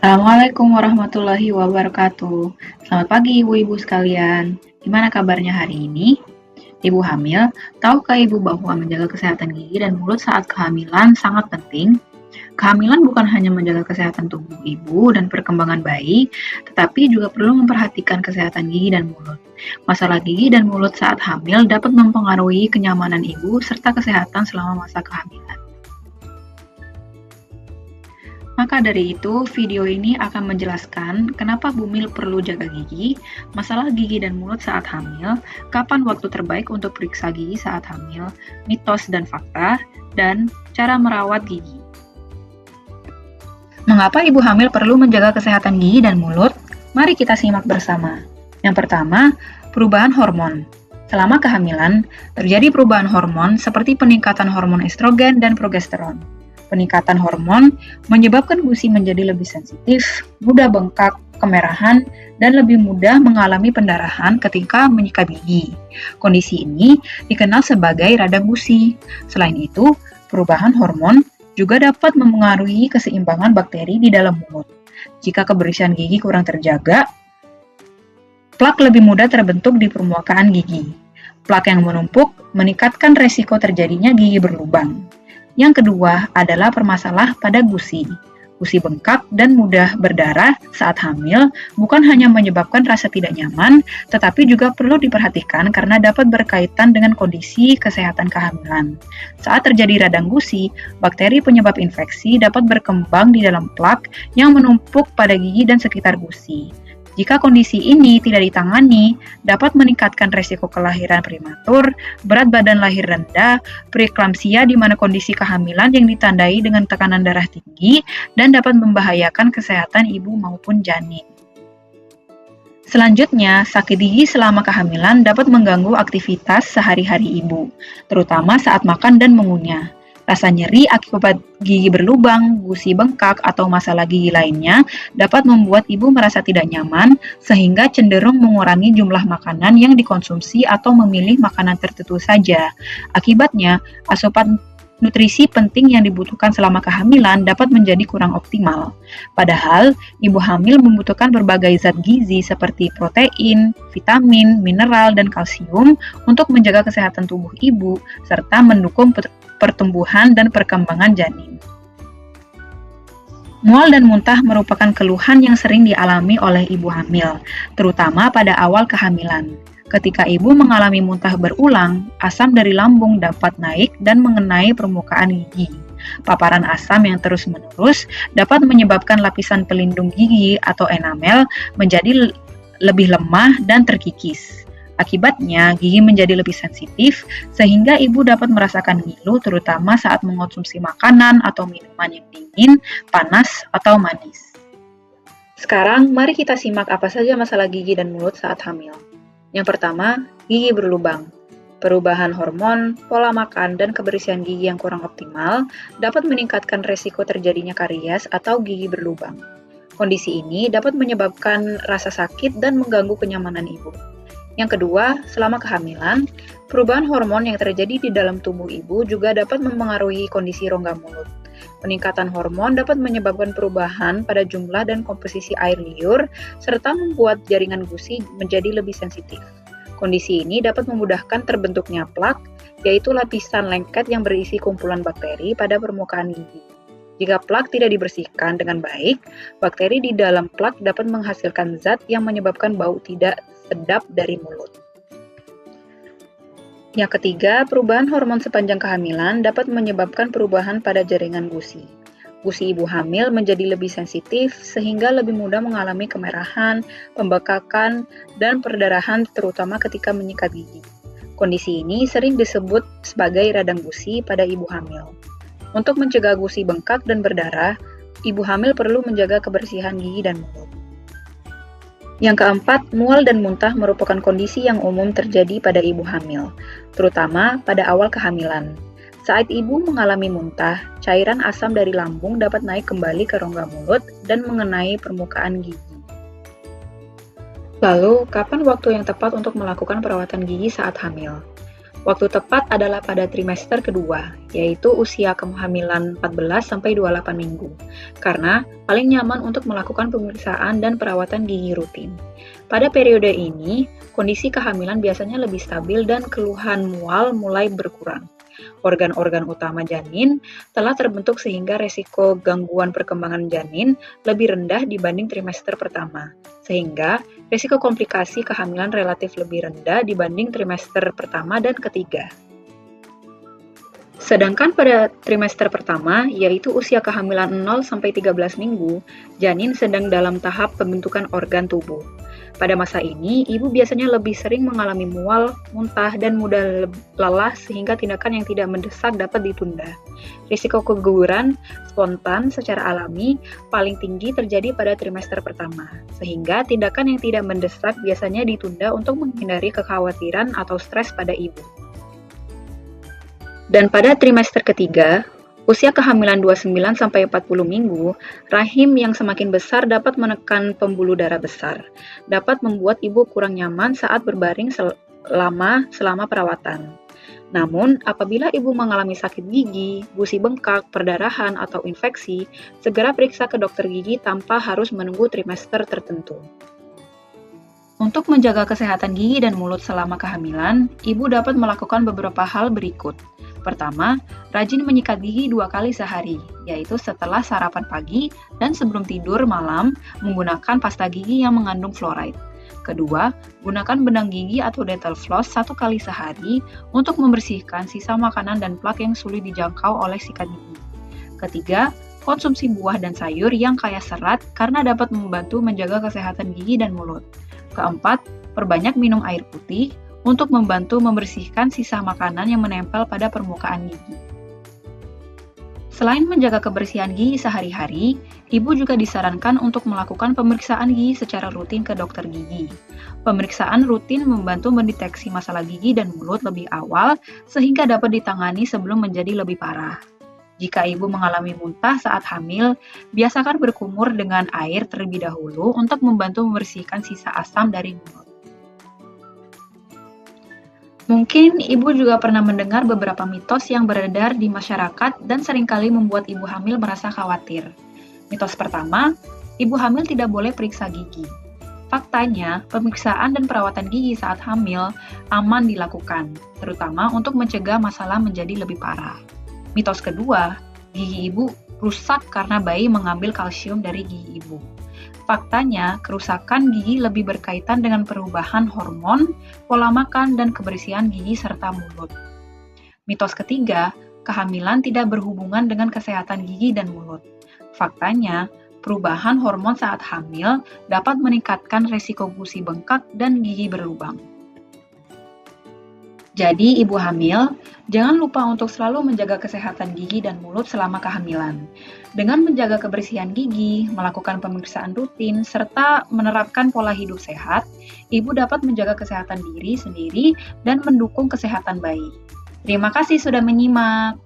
Assalamualaikum warahmatullahi wabarakatuh. Selamat pagi ibu-ibu sekalian. Gimana kabarnya hari ini? Ibu hamil, tahukah ibu bahwa menjaga kesehatan gigi dan mulut saat kehamilan sangat penting? Kehamilan bukan hanya menjaga kesehatan tubuh ibu dan perkembangan bayi, tetapi juga perlu memperhatikan kesehatan gigi dan mulut. Masalah gigi dan mulut saat hamil dapat mempengaruhi kenyamanan ibu serta kesehatan selama masa kehamilan. Maka dari itu, video ini akan menjelaskan kenapa Bumil perlu jaga gigi, masalah gigi dan mulut saat hamil, kapan waktu terbaik untuk periksa gigi saat hamil, mitos dan fakta, dan cara merawat gigi. Mengapa ibu hamil perlu menjaga kesehatan gigi dan mulut? Mari kita simak bersama. Yang pertama, perubahan hormon. Selama kehamilan, terjadi perubahan hormon seperti peningkatan hormon estrogen dan progesteron. Peningkatan hormon menyebabkan gusi menjadi lebih sensitif, mudah bengkak, kemerahan, dan lebih mudah mengalami pendarahan ketika menyikat gigi. Kondisi ini dikenal sebagai radang gusi. Selain itu, perubahan hormon juga dapat mempengaruhi keseimbangan bakteri di dalam mulut. Jika kebersihan gigi kurang terjaga, plak lebih mudah terbentuk di permukaan gigi. Plak yang menumpuk meningkatkan resiko terjadinya gigi berlubang. Yang kedua adalah permasalahan pada gusi. Gusi bengkak dan mudah berdarah saat hamil bukan hanya menyebabkan rasa tidak nyaman, tetapi juga perlu diperhatikan karena dapat berkaitan dengan kondisi kesehatan kehamilan. Saat terjadi radang gusi, bakteri penyebab infeksi dapat berkembang di dalam plak yang menumpuk pada gigi dan sekitar gusi. Jika kondisi ini tidak ditangani, dapat meningkatkan risiko kelahiran prematur, berat badan lahir rendah, preeklamsia di mana kondisi kehamilan yang ditandai dengan tekanan darah tinggi dan dapat membahayakan kesehatan ibu maupun janin. Selanjutnya, sakit gigi selama kehamilan dapat mengganggu aktivitas sehari-hari ibu, terutama saat makan dan mengunyah. Rasa nyeri akibat gigi berlubang, gusi bengkak, atau masalah gigi lainnya dapat membuat ibu merasa tidak nyaman sehingga cenderung mengurangi jumlah makanan yang dikonsumsi atau memilih makanan tertentu saja. Akibatnya, asupan nutrisi penting yang dibutuhkan selama kehamilan dapat menjadi kurang optimal. Padahal, ibu hamil membutuhkan berbagai zat gizi seperti protein, vitamin, mineral, dan kalsium untuk menjaga kesehatan tubuh ibu serta mendukung pertumbuhan dan perkembangan janin. Mual dan muntah merupakan keluhan yang sering dialami oleh ibu hamil, terutama pada awal kehamilan. Ketika ibu mengalami muntah berulang, asam dari lambung dapat naik dan mengenai permukaan gigi. Paparan asam yang terus-menerus dapat menyebabkan lapisan pelindung gigi atau enamel menjadi lebih lemah dan terkikis. Akibatnya, gigi menjadi lebih sensitif, sehingga ibu dapat merasakan ngilu terutama saat mengonsumsi makanan atau minuman yang dingin, panas, atau manis. Sekarang, mari kita simak apa saja masalah gigi dan mulut saat hamil. Yang pertama, gigi berlubang. Perubahan hormon, pola makan, dan kebersihan gigi yang kurang optimal dapat meningkatkan resiko terjadinya karies atau gigi berlubang. Kondisi ini dapat menyebabkan rasa sakit dan mengganggu kenyamanan ibu. Yang kedua, selama kehamilan, perubahan hormon yang terjadi di dalam tubuh ibu juga dapat mempengaruhi kondisi rongga mulut. Peningkatan hormon dapat menyebabkan perubahan pada jumlah dan komposisi air liur, serta membuat jaringan gusi menjadi lebih sensitif. Kondisi ini dapat memudahkan terbentuknya plak, yaitu lapisan lengket yang berisi kumpulan bakteri pada permukaan gigi. Jika plak tidak dibersihkan dengan baik, bakteri di dalam plak dapat menghasilkan zat yang menyebabkan bau tidak sedap dari mulut. Yang ketiga, perubahan hormon sepanjang kehamilan dapat menyebabkan perubahan pada jaringan gusi. Gusi ibu hamil menjadi lebih sensitif sehingga lebih mudah mengalami kemerahan, pembekakan, dan perdarahan terutama ketika menyikat gigi. Kondisi ini sering disebut sebagai radang gusi pada ibu hamil. Untuk mencegah gusi bengkak dan berdarah, ibu hamil perlu menjaga kebersihan gigi dan mulut. Yang keempat, mual dan muntah merupakan kondisi yang umum terjadi pada ibu hamil, terutama pada awal kehamilan. Saat ibu mengalami muntah, cairan asam dari lambung dapat naik kembali ke rongga mulut dan mengenai permukaan gigi. Lalu, kapan waktu yang tepat untuk melakukan perawatan gigi saat hamil? Waktu tepat adalah pada trimester kedua, yaitu usia kehamilan 14-28 minggu, karena paling nyaman untuk melakukan pemeriksaan dan perawatan gigi rutin. Pada periode ini, kondisi kehamilan biasanya lebih stabil dan keluhan mual mulai berkurang. Organ-organ utama janin telah terbentuk sehingga resiko gangguan perkembangan janin lebih rendah dibanding trimester pertama, sehingga risiko komplikasi kehamilan relatif lebih rendah dibanding trimester pertama dan ketiga. Sedangkan pada trimester pertama, yaitu usia kehamilan 0-13 minggu, janin sedang dalam tahap pembentukan organ tubuh. Pada masa ini, ibu biasanya lebih sering mengalami mual, muntah, dan mudah lelah sehingga tindakan yang tidak mendesak dapat ditunda. Risiko keguguran spontan secara alami paling tinggi terjadi pada trimester pertama, sehingga tindakan yang tidak mendesak biasanya ditunda untuk menghindari kekhawatiran atau stres pada ibu. Dan pada trimester ketiga, usia kehamilan 29-40 minggu, rahim yang semakin besar dapat menekan pembuluh darah besar, dapat membuat ibu kurang nyaman saat berbaring selama perawatan. Namun, apabila ibu mengalami sakit gigi, gusi bengkak, perdarahan, atau infeksi, segera periksa ke dokter gigi tanpa harus menunggu trimester tertentu. Untuk menjaga kesehatan gigi dan mulut selama kehamilan, ibu dapat melakukan beberapa hal berikut. Pertama, rajin menyikat gigi 2 kali sehari, yaitu setelah sarapan pagi dan sebelum tidur malam menggunakan pasta gigi yang mengandung fluoride. Kedua, gunakan benang gigi atau dental floss 1 kali sehari untuk membersihkan sisa makanan dan plak yang sulit dijangkau oleh sikat gigi. Ketiga, konsumsi buah dan sayur yang kaya serat karena dapat membantu menjaga kesehatan gigi dan mulut. Keempat, perbanyak minum air putih untuk membantu membersihkan sisa makanan yang menempel pada permukaan gigi. Selain menjaga kebersihan gigi sehari-hari, ibu juga disarankan untuk melakukan pemeriksaan gigi secara rutin ke dokter gigi. Pemeriksaan rutin membantu mendeteksi masalah gigi dan mulut lebih awal sehingga dapat ditangani sebelum menjadi lebih parah. Jika ibu mengalami muntah saat hamil, biasakan berkumur dengan air terlebih dahulu untuk membantu membersihkan sisa asam dari mulut. Mungkin ibu juga pernah mendengar beberapa mitos yang beredar di masyarakat dan seringkali membuat ibu hamil merasa khawatir. Mitos pertama, ibu hamil tidak boleh periksa gigi. Faktanya, pemeriksaan dan perawatan gigi saat hamil aman dilakukan, terutama untuk mencegah masalah menjadi lebih parah. Mitos kedua, gigi ibu rusak karena bayi mengambil kalsium dari gigi ibu. Faktanya, kerusakan gigi lebih berkaitan dengan perubahan hormon, pola makan, dan kebersihan gigi serta mulut. Mitos ketiga, kehamilan tidak berhubungan dengan kesehatan gigi dan mulut. Faktanya, perubahan hormon saat hamil dapat meningkatkan resiko gusi bengkak dan gigi berlubang. Jadi, ibu hamil, jangan lupa untuk selalu menjaga kesehatan gigi dan mulut selama kehamilan. Dengan menjaga kebersihan gigi, melakukan pemeriksaan rutin, serta menerapkan pola hidup sehat, ibu dapat menjaga kesehatan diri sendiri dan mendukung kesehatan bayi. Terima kasih sudah menyimak.